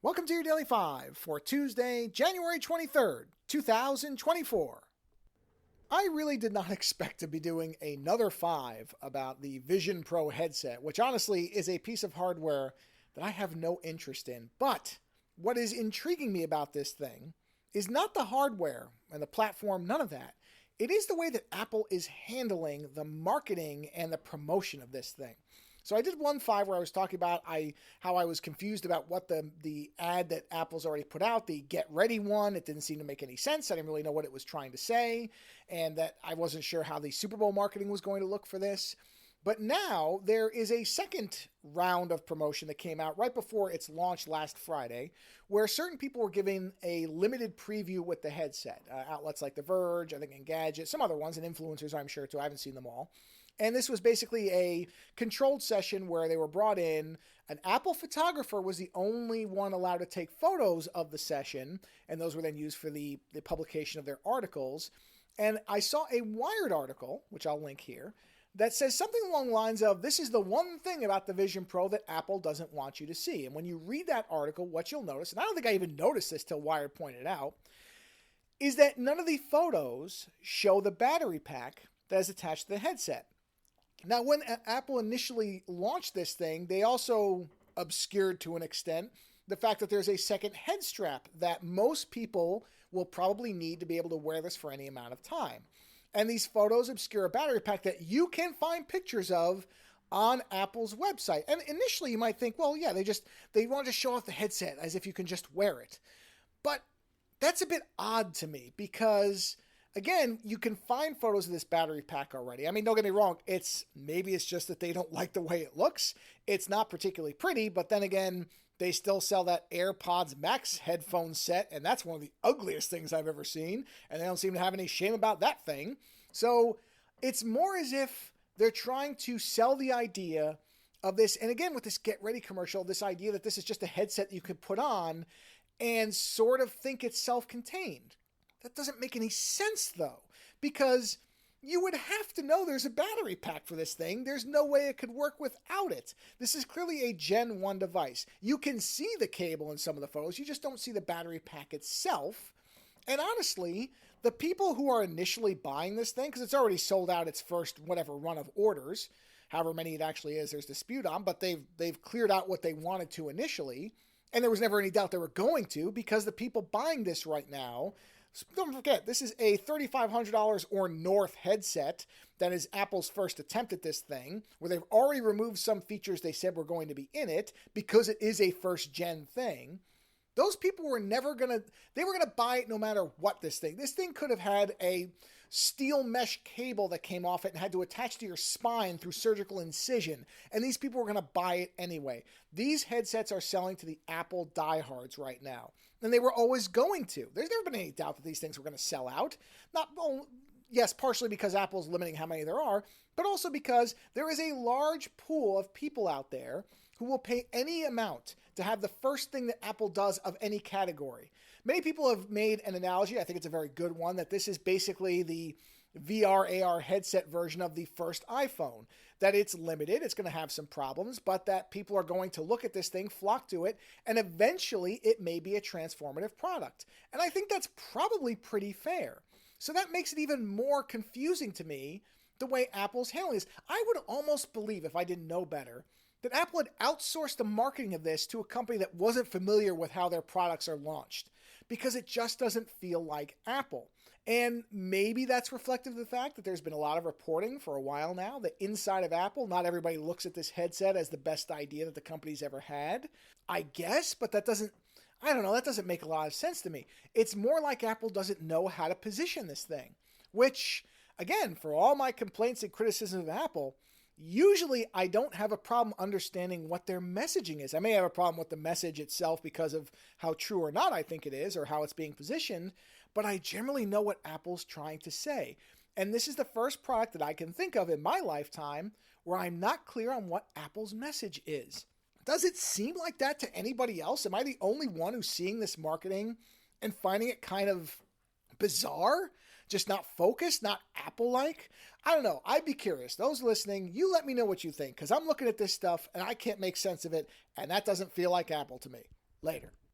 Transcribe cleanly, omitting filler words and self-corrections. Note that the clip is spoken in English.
Welcome to your Daily 5 for Tuesday, January 23rd, 2024. I really did not expect to be doing another 5 about the Vision Pro headset, which honestly is a piece of hardware that I have no interest in. But what is intriguing me about this thing is not the hardware and the platform, none of that. It is the way that Apple is handling the marketing and the promotion of this thing. So I did 1.5 where I was talking about how I was confused about what the ad that Apple's already put out, the Get Ready one. It didn't seem to make any sense. I didn't really know what it was trying to say, and that I wasn't sure how the Super Bowl marketing was going to look for this. But now there is a second round of promotion that came out right before its launch last Friday, where certain people were giving a limited preview with the headset. Outlets like The Verge, I think Engadget, some other ones, and influencers I'm sure too. I haven't seen them all. And this was basically a controlled session where they were brought in. An Apple photographer was the only one allowed to take photos of the session, and those were then used for the publication of their articles. And I saw a Wired article, which I'll link here, that says something along the lines of, this is the one thing about the Vision Pro that Apple doesn't want you to see. And when you read that article, what you'll notice, and I don't think I even noticed this till Wired pointed it out, is that none of the photos show the battery pack that is attached to the headset. Now, when Apple initially launched this thing, they also obscured to an extent the fact that there's a second head strap that most people will probably need to be able to wear this for any amount of time. And these photos obscure a battery pack that you can find pictures of on Apple's website. And initially you might think, well, yeah, they want to show off the headset as if you can just wear it. But that's a bit odd to me because, again, you can find photos of this battery pack already. I mean, don't get me wrong. Maybe it's just that they don't like the way it looks. It's not particularly pretty, but then again, they still sell that AirPods Max headphone set, and that's one of the ugliest things I've ever seen, and they don't seem to have any shame about that thing. So it's more as if they're trying to sell the idea of this, and again, with this Get Ready commercial, this idea that this is just a headset that you could put on and sort of think it's self-contained. That doesn't make any sense, though, because you would have to know there's a battery pack for this thing. There's no way it could work without it. This is clearly a Gen 1 device. You can see the cable in some of the photos. You just don't see the battery pack itself. And honestly, the people who are initially buying this thing, because it's already sold out its first whatever run of orders, however many it actually is, there's dispute on, but they've cleared out what they wanted to initially. And there was never any doubt they were going to, because the people buying this right now, don't forget, this is a $3,500 or north headset that is Apple's first attempt at this thing, where they've already removed some features they said were going to be in it because it is a first-gen thing. Those people were going to buy it no matter what this thing could have had a steel mesh cable that came off it and had to attach to your spine through surgical incision. And these people were going to buy it anyway. These headsets are selling to the Apple diehards right now. And they were always going to. There's never been any doubt that these things were going to sell out. Yes, partially because Apple's limiting how many there are, but also because there is a large pool of people out there who will pay any amount to have the first thing that Apple does of any category. Many people have made an analogy, I think it's a very good one, that this is basically the VR AR headset version of the first iPhone. That it's limited, it's going to have some problems, but that people are going to look at this thing, flock to it, and eventually it may be a transformative product. And I think that's probably pretty fair. So that makes it even more confusing to me the way Apple's handling this. I would almost believe, if I didn't know better, that Apple had outsourced the marketing of this to a company that wasn't familiar with how their products are launched, because it just doesn't feel like Apple. And maybe that's reflective of the fact that there's been a lot of reporting for a while now that inside of Apple, not everybody looks at this headset as the best idea that the company's ever had. I guess, but that doesn't make a lot of sense to me. It's more like Apple doesn't know how to position this thing, which, again, for all my complaints and criticism of Apple, usually I don't have a problem understanding what their messaging is. I may have a problem with the message itself because of how true or not I think it is or how it's being positioned, but I generally know what Apple's trying to say. And this is the first product that I can think of in my lifetime where I'm not clear on what Apple's message is. Does it seem like that to anybody else? Am I the only one who's seeing this marketing and finding it kind of bizarre? Just not focused, not Apple-like? I don't know. I'd be curious. Those listening, you let me know what you think, because I'm looking at this stuff and I can't make sense of it, and that doesn't feel like Apple to me. Later.